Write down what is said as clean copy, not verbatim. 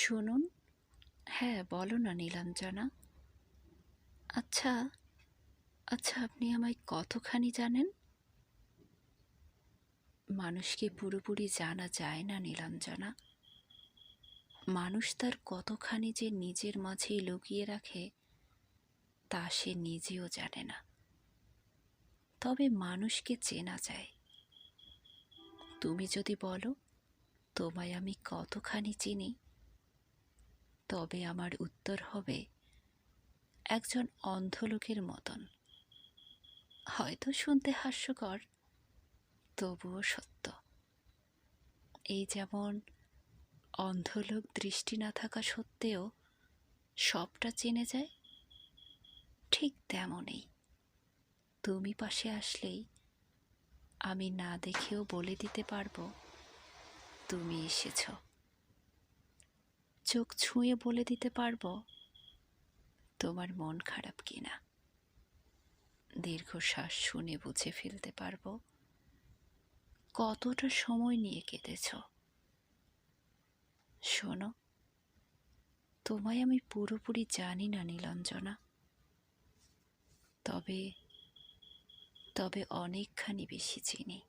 শুনুন। হ্যাঁ, বলো না নীলাঞ্জনা। আচ্ছা, আচ্ছা আপনি আমায় কতখানি জানেন? মানুষকে পুরোপুরি জানা যায় না নীলাঞ্জনা। মানুষ তার কতখানি যে নিজের মাঝেই লুকিয়ে রাখে তা সে নিজেও জানে না। তবে মানুষকে চেনা যায়। তুমি যদি বলো তোমায় আমি কতখানি চিনি, তবে আমার উত্তর হবে একজন অন্ধ লোকের মতন। হয়তো শুনতে হাস্যকর, তবুও সত্য। এই যেমন অন্ধ লোক দৃষ্টি না থাকা সত্ত্বেও সবটা জেনে যায়, ঠিক তেমনই তুমি পাশে আসলেই আমি না দেখেও বলে দিতে পারবো তুমি এসেছ। চোখ ছুঁয়ে বলে দিতে পারবো তোমার মন খারাপ কিনা। দীর্ঘশ্বাস শুনে বুঝে ফেলতে পারবো কতটা সময় নিয়ে কেঁদেছ। শোনো, তোমায় আমি পুরোপুরি জানি না নীলাঞ্জনা, তবে তবে অনেকখানি বেশি চিনি।